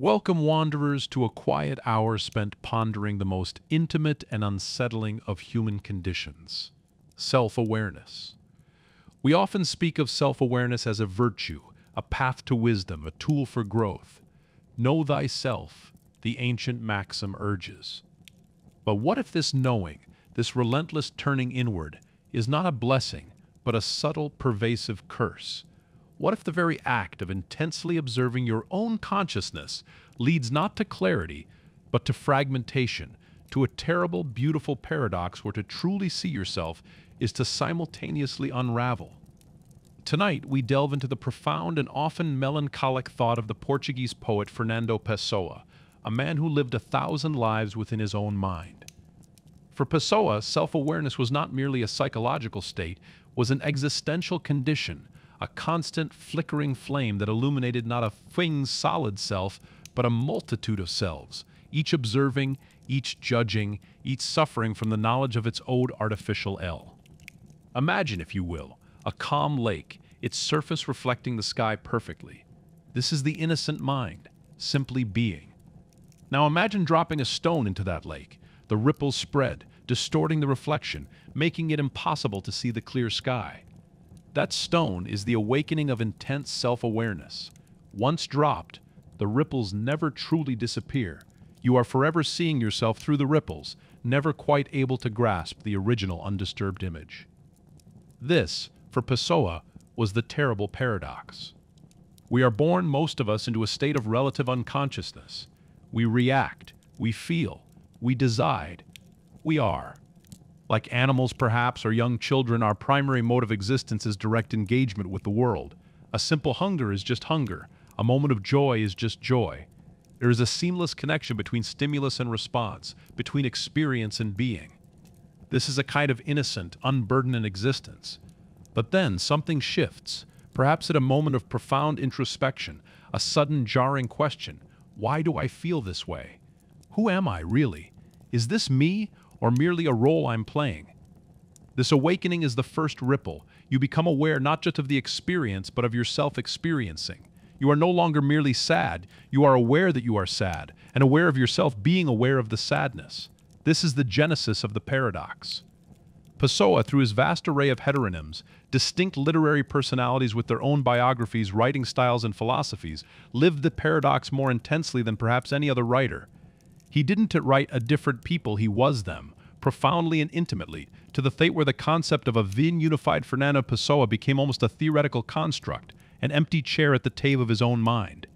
Welcome, wanderers, to a quiet hour spent pondering the most intimate and unsettling of human conditions, self-awareness. We often speak of self-awareness as a virtue, a path to wisdom, a tool for growth. Know thyself, the ancient maxim urges. But what if this knowing, this relentless turning inward, is not a blessing, but a subtle, pervasive curse? What if the very act of intensely observing your own consciousness leads not to clarity, but to fragmentation, to a terrible, beautiful paradox where to truly see yourself is to simultaneously unravel? Tonight, we delve into the profound and often melancholic thought of the Portuguese poet Fernando Pessoa, a man who lived 1,000 lives within his own mind. For Pessoa, self-awareness was not merely a psychological state, was an existential condition, a constant flickering flame that illuminated not a thing's solid self, but a multitude of selves, each observing, each judging, each suffering from the knowledge of its own artificial L. Imagine, if you will, a calm lake, its surface reflecting the sky perfectly. This is the innocent mind, simply being. Now imagine dropping a stone into that lake. The ripples spread, distorting the reflection, making it impossible to see the clear sky. That stone is the awakening of intense self-awareness. Once dropped, the ripples never truly disappear. You are forever seeing yourself through the ripples, never quite able to grasp the original undisturbed image. This, for Pessoa, was the terrible paradox. We are born, most of us, into a state of relative unconsciousness. We react, we feel, we decide, we are. Like animals, perhaps, or young children, our primary mode of existence is direct engagement with the world. A simple hunger is just hunger. A moment of joy is just joy. There is a seamless connection between stimulus and response, between experience and being. This is a kind of innocent, unburdened existence. But then something shifts, perhaps at a moment of profound introspection, a sudden jarring question. Why do I feel this way? Who am I, really? Is this me, or merely a role I'm playing? This awakening is the first ripple. You become aware not just of the experience, but of yourself experiencing. You are no longer merely sad, you are aware that you are sad, and aware of yourself being aware of the sadness. This is the genesis of the paradox. Pessoa, through his vast array of heteronyms, distinct literary personalities with their own biographies, writing styles, and philosophies, lived the paradox more intensely than perhaps any other writer. He didn't write a different people, he was them, profoundly and intimately, to the fate where the concept of a unified Fernando Pessoa became almost a theoretical construct, an empty chair at the table of his own mind.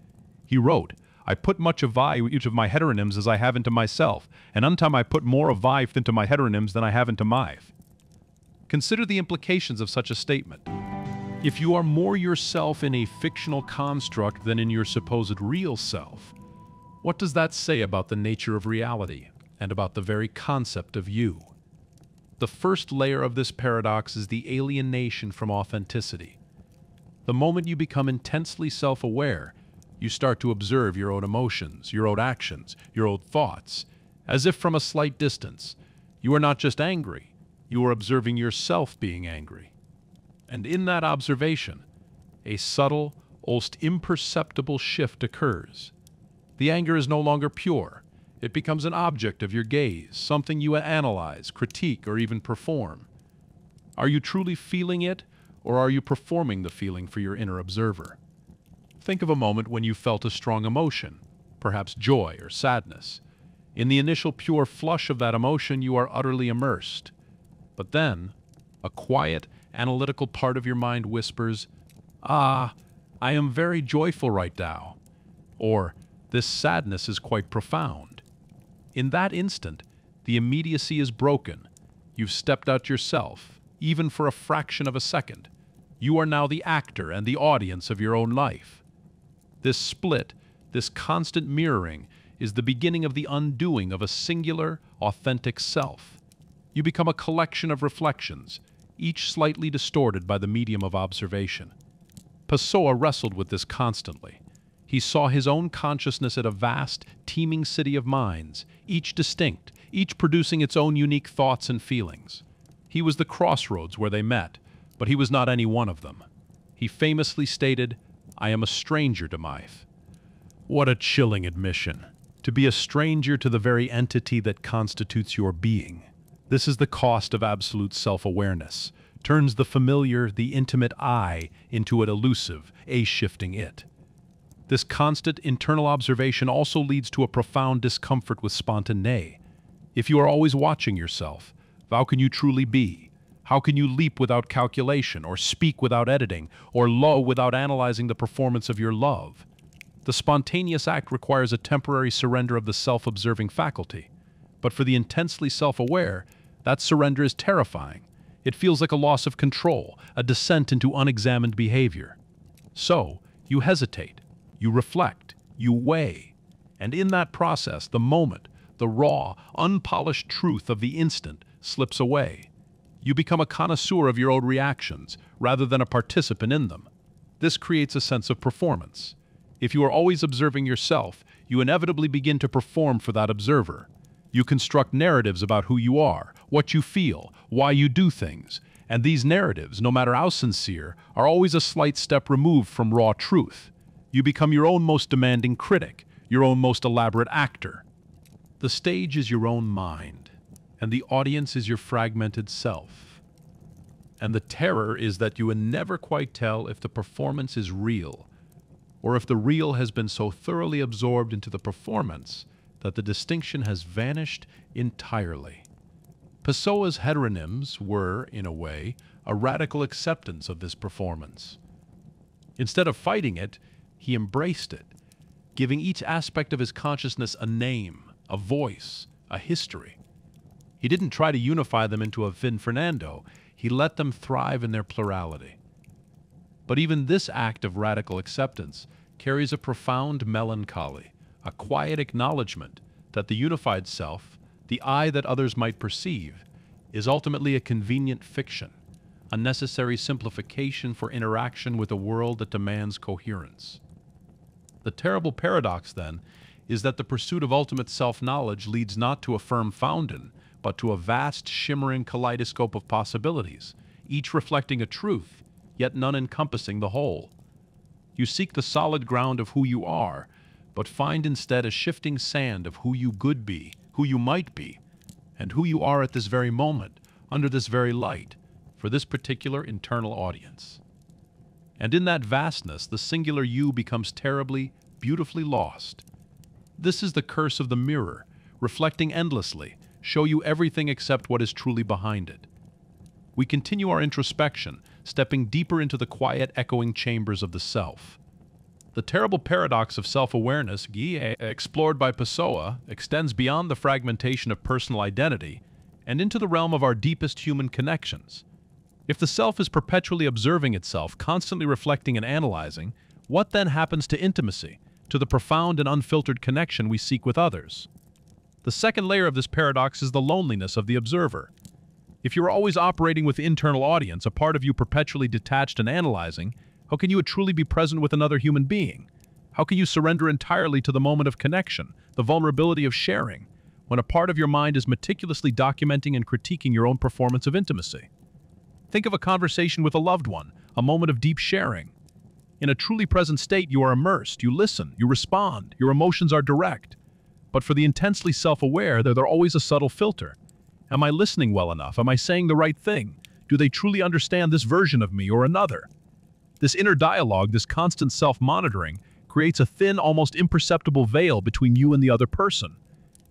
He wrote, I put much of I each of my heteronyms as I have into myself, and until I put more of I into my heteronyms than I have into my. Consider the implications of such a statement. If you are more yourself in a fictional construct than in your supposed real self, what does that say about the nature of reality and about the very concept of you? The first layer of this paradox is the alienation from authenticity. The moment you become intensely self-aware, you start to observe your own emotions, your own actions, your own thoughts, as if from a slight distance. You are not just angry, you are observing yourself being angry. And in that observation, a subtle, almost imperceptible shift occurs. The anger is no longer pure. It becomes an object of your gaze, something you analyze, critique, or even perform. Are you truly feeling it, or are you performing the feeling for your inner observer? Think of a moment when you felt a strong emotion, perhaps joy or sadness. In the initial pure flush of that emotion, you are utterly immersed. But then, a quiet, analytical part of your mind whispers, I am very joyful right now. Or, this sadness is quite profound. In that instant, the immediacy is broken. You've stepped out yourself, even for a fraction of a second. You are now the actor and the audience of your own life. This split, this constant mirroring, is the beginning of the undoing of a singular, authentic self. You become a collection of reflections, each slightly distorted by the medium of observation. Pessoa wrestled with this constantly. He saw his own consciousness at a vast, teeming city of minds, each distinct, each producing its own unique thoughts and feelings. He was the crossroads where they met, but he was not any one of them. He famously stated, I am a stranger to life. What a chilling admission. To be a stranger to the very entity that constitutes your being. This is the cost of absolute self-awareness. Turns the familiar, the intimate I into an elusive, a-shifting it. This constant internal observation also leads to a profound discomfort with spontaneity. If you are always watching yourself, how can you truly be? How can you leap without calculation, or speak without editing, or low without analyzing the performance of your love? The spontaneous act requires a temporary surrender of the self-observing faculty. But for the intensely self-aware, that surrender is terrifying. It feels like a loss of control, a descent into unexamined behavior. So, you hesitate, you reflect, you weigh. And in that process, the moment, the raw, unpolished truth of the instant slips away. You become a connoisseur of your own reactions, rather than a participant in them. This creates a sense of performance. If you are always observing yourself, you inevitably begin to perform for that observer. You construct narratives about who you are, what you feel, why you do things. And these narratives, no matter how sincere, are always a slight step removed from raw truth. You become your own most demanding critic, your own most elaborate actor. The stage is your own mind, and the audience is your fragmented self. And the terror is that you will never quite tell if the performance is real, or if the real has been so thoroughly absorbed into the performance that the distinction has vanished entirely. Pessoa's heteronyms were, in a way, a radical acceptance of this performance. Instead of fighting it, he embraced it, giving each aspect of his consciousness a name, a voice, a history. He didn't try to unify them into a Fernando, he let them thrive in their plurality. But even this act of radical acceptance carries a profound melancholy, a quiet acknowledgement that the unified self, the I that others might perceive, is ultimately a convenient fiction, a necessary simplification for interaction with a world that demands coherence. The terrible paradox, then, is that the pursuit of ultimate self-knowledge leads not to a firm fountain, but to a vast, shimmering kaleidoscope of possibilities, each reflecting a truth, yet none encompassing the whole. You seek the solid ground of who you are, but find instead a shifting sand of who you could be, who you might be, and who you are at this very moment, under this very light, for this particular internal audience. And in that vastness, the singular you becomes terribly, beautifully lost. This is the curse of the mirror, reflecting endlessly, show you everything except what is truly behind it. We continue our introspection, stepping deeper into the quiet, echoing chambers of the self. The terrible paradox of self-awareness, explored by Pessoa, extends beyond the fragmentation of personal identity and into the realm of our deepest human connections. If the self is perpetually observing itself, constantly reflecting and analyzing, what then happens to intimacy, to the profound and unfiltered connection we seek with others? The second layer of this paradox is the loneliness of the observer. If you are always operating with the internal audience, a part of you perpetually detached and analyzing, how can you truly be present with another human being? How can you surrender entirely to the moment of connection, the vulnerability of sharing, when a part of your mind is meticulously documenting and critiquing your own performance of intimacy? Think of a conversation with a loved one, a moment of deep sharing. In a truly present state, you are immersed, you listen, you respond, your emotions are direct. But for the intensely self-aware, there's always a subtle filter. Am I listening well enough? Am I saying the right thing? Do they truly understand this version of me or another? This inner dialogue, this constant self-monitoring, creates a thin, almost imperceptible veil between you and the other person.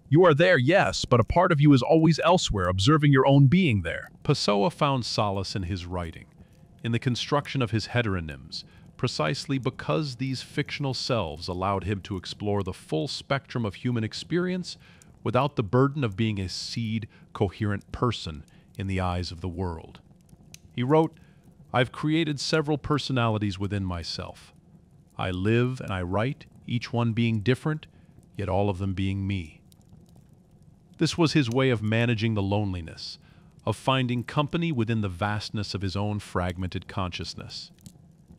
You are there, yes, but a part of you is always elsewhere, observing your own being there. Pessoa found solace in his writing, in the construction of his heteronyms, precisely because these fictional selves allowed him to explore the full spectrum of human experience without the burden of being a seed, coherent person in the eyes of the world. He wrote, "I've created several personalities within myself. I live and I write, each one being different, yet all of them being me." This was his way of managing the loneliness, of finding company within the vastness of his own fragmented consciousness.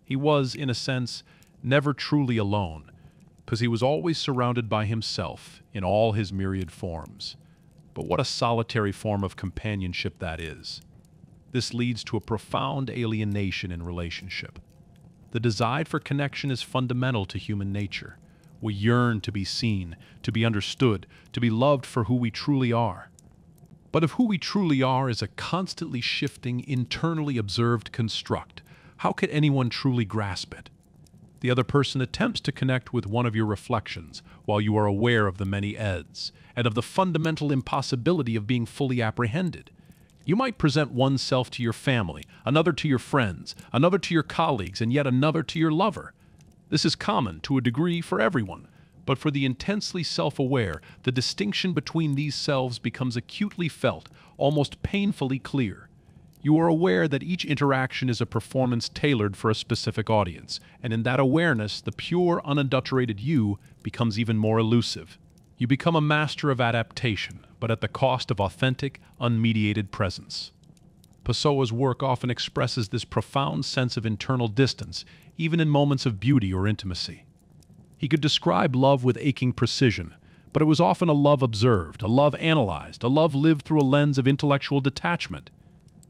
He was, in a sense, never truly alone, because he was always surrounded by himself in all his myriad forms. But what a solitary form of companionship that is. This leads to a profound alienation in relationship. The desire for connection is fundamental to human nature. We yearn to be seen, to be understood, to be loved for who we truly are. But if who we truly are is a constantly shifting, internally observed construct, how could anyone truly grasp it? The other person attempts to connect with one of your reflections, while you are aware of the many eds, and of the fundamental impossibility of being fully apprehended. You might present oneself to your family, another to your friends, another to your colleagues, and yet another to your lover. This is common, to a degree, for everyone. But for the intensely self-aware, the distinction between these selves becomes acutely felt, almost painfully clear. You are aware that each interaction is a performance tailored for a specific audience, and in that awareness, the pure, unadulterated you becomes even more elusive. You become a master of adaptation, but at the cost of authentic, unmediated presence. Pessoa's work often expresses this profound sense of internal distance, even in moments of beauty or intimacy. He could describe love with aching precision, but it was often a love observed, a love analyzed, a love lived through a lens of intellectual detachment.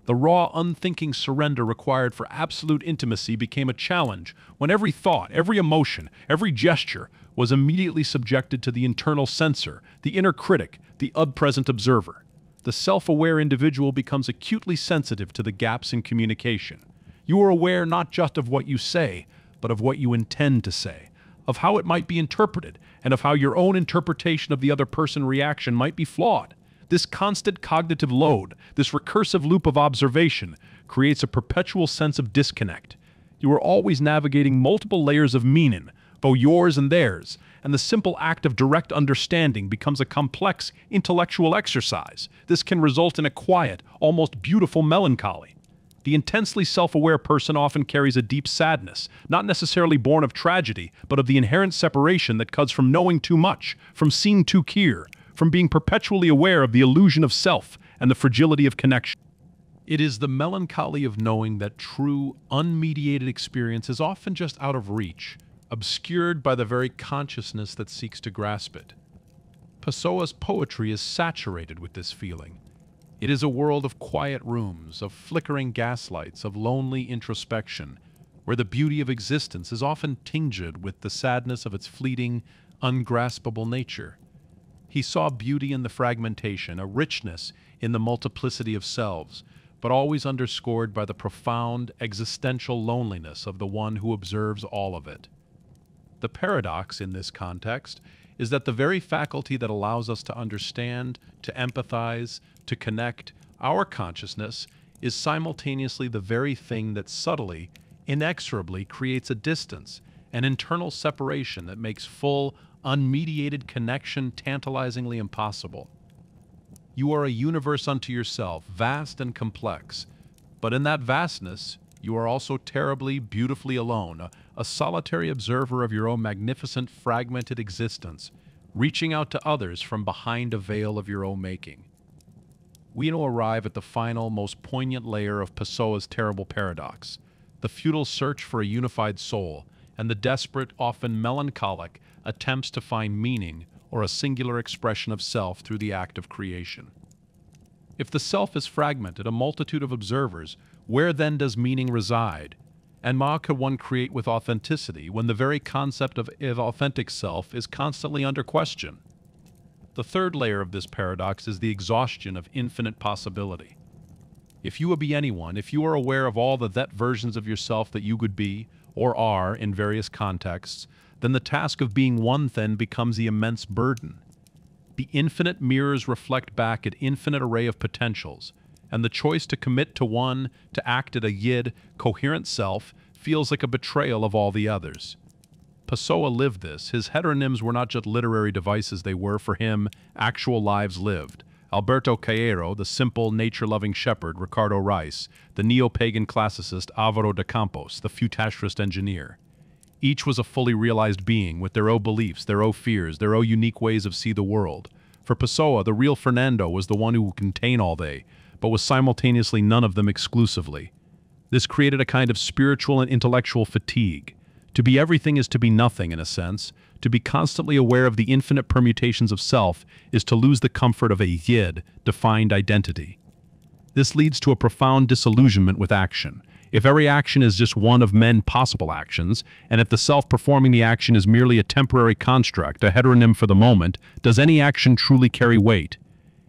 The raw, unthinking surrender required for absolute intimacy became a challenge when every thought, every emotion, every gesture was immediately subjected to the internal censor, the inner critic, the present observer. The self-aware individual becomes acutely sensitive to the gaps in communication. You are aware not just of what you say, but of what you intend to say, of how it might be interpreted, and of how your own interpretation of the other person's reaction might be flawed. This constant cognitive load, this recursive loop of observation, creates a perpetual sense of disconnect. You are always navigating multiple layers of meaning, both yours and theirs, and the simple act of direct understanding becomes a complex intellectual exercise. This can result in a quiet, almost beautiful melancholy. The intensely self-aware person often carries a deep sadness, not necessarily born of tragedy, but of the inherent separation that comes from knowing too much, from seeing too clear, from being perpetually aware of the illusion of self and the fragility of connection. It is the melancholy of knowing that true, unmediated experience is often just out of reach, obscured by the very consciousness that seeks to grasp it. Pessoa's poetry is saturated with this feeling. It is a world of quiet rooms, of flickering gaslights, of lonely introspection, where the beauty of existence is often tinged with the sadness of its fleeting, ungraspable nature. He saw beauty in the fragmentation, a richness in the multiplicity of selves, but always underscored by the profound existential loneliness of the one who observes all of it. The paradox in this context is that the very faculty that allows us to understand, to empathize, to connect our consciousness is simultaneously the very thing that subtly, inexorably creates a distance, an internal separation that makes full, unmediated connection tantalizingly impossible. You are a universe unto yourself, vast and complex, but in that vastness, you are also terribly, beautifully alone, a solitary observer of your own magnificent, fragmented existence, reaching out to others from behind a veil of your own making. We now arrive at the final, most poignant layer of Pessoa's terrible paradox, the futile search for a unified soul, and the desperate, often melancholic, attempts to find meaning or a singular expression of self through the act of creation. If the self is fragmented, a multitude of observers, where then does meaning reside? And how could one create with authenticity when the very concept of authentic self is constantly under question? The third layer of this paradox is the exhaustion of infinite possibility. If you would be anyone, if you are aware of all the versions of yourself that you could be, or are, in various contexts, then the task of being one then becomes the immense burden. The infinite mirrors reflect back an infinite array of potentials, and the choice to commit to one, to act at a yid, coherent self, feels like a betrayal of all the others. Pessoa lived this. His heteronyms were not just literary devices, they were, for him, actual lives lived. Alberto Caeiro, the simple, nature-loving shepherd, Ricardo Reis, the neo-pagan classicist Álvaro de Campos, the futurist engineer. Each was a fully realized being with their own beliefs, their own fears, their own unique ways of see the world. For Pessoa, the real Fernando was the one who would contain all they, but was simultaneously none of them exclusively. This created a kind of spiritual and intellectual fatigue. To be everything is to be nothing, in a sense. To be constantly aware of the infinite permutations of self is to lose the comfort of a yid, defined identity. This leads to a profound disillusionment with action. If every action is just one of many possible actions, and if the self performing the action is merely a temporary construct, a heteronym for the moment, does any action truly carry weight?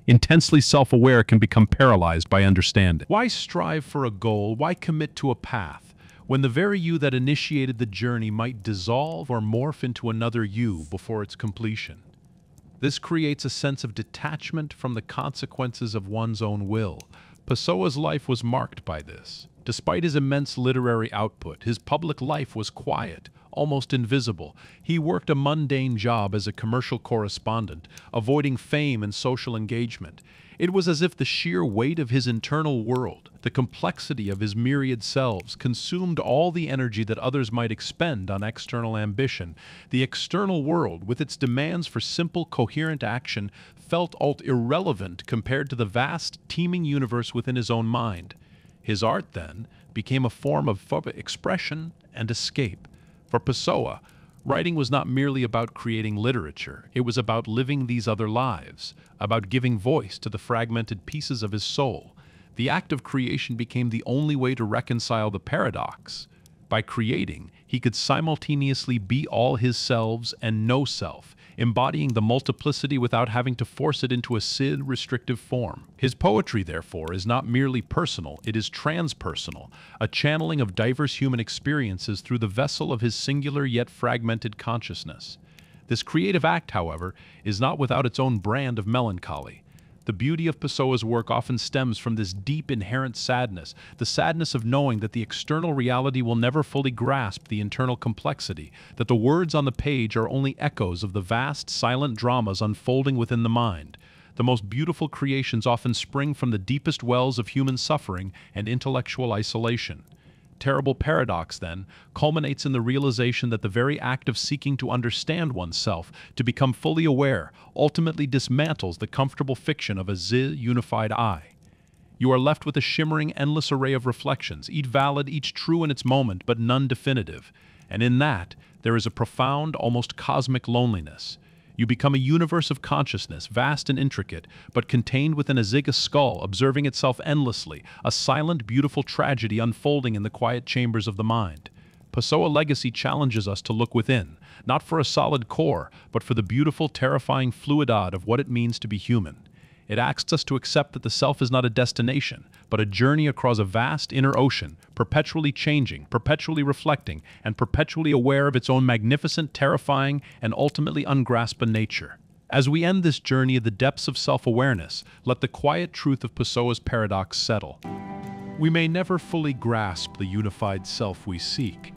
Intensely self-aware can become paralyzed by understanding. Why strive for a goal? Why commit to a path, when the very you that initiated the journey might dissolve or morph into another you before its completion? This creates a sense of detachment from the consequences of one's own will. Pessoa's life was marked by this. Despite his immense literary output, his public life was quiet, almost invisible. He worked a mundane job as a commercial correspondent, avoiding fame and social engagement. It was as if the sheer weight of his internal world, the complexity of his myriad selves, consumed all the energy that others might expend on external ambition. The external world, with its demands for simple, coherent action, felt irrelevant compared to the vast, teeming universe within his own mind. His art, then, became a form of expression and escape. For Pessoa, writing was not merely about creating literature. It was about living these other lives, about giving voice to the fragmented pieces of his soul. The act of creation became the only way to reconcile the paradox. By creating, he could simultaneously be all his selves and no self, embodying the multiplicity without having to force it into a restrictive form. His poetry, therefore, is not merely personal, it is transpersonal, a channeling of diverse human experiences through the vessel of his singular yet fragmented consciousness. This creative act, however, is not without its own brand of melancholy. The beauty of Pessoa's work often stems from this deep inherent sadness, the sadness of knowing that the external reality will never fully grasp the internal complexity, that the words on the page are only echoes of the vast, silent dramas unfolding within the mind. The most beautiful creations often spring from the deepest wells of human suffering and intellectual isolation. Terrible paradox, then, culminates in the realization that the very act of seeking to understand oneself, to become fully aware, ultimately dismantles the comfortable fiction of a unified I. You are left with a shimmering, endless array of reflections, each valid, each true in its moment, but none definitive. And in that, there is a profound, almost cosmic loneliness. You become a universe of consciousness, vast and intricate, but contained within a zygous skull, observing itself endlessly, a silent, beautiful tragedy unfolding in the quiet chambers of the mind. Pessoa legacy challenges us to look within, not for a solid core, but for the beautiful, terrifying fluidity of what it means to be human. It asks us to accept that the self is not a destination, but a journey across a vast inner ocean, perpetually changing, perpetually reflecting, and perpetually aware of its own magnificent, terrifying, and ultimately ungrasped nature. As we end this journey in the depths of self-awareness, let the quiet truth of Pessoa's paradox settle. We may never fully grasp the unified self we seek,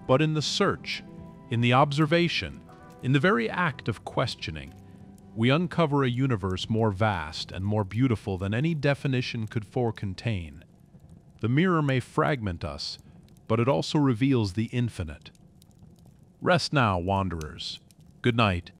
but in the search, in the observation, in the very act of questioning, we uncover a universe more vast and more beautiful than any definition could contain. The mirror may fragment us, but it also reveals the infinite. Rest now, wanderers. Good night.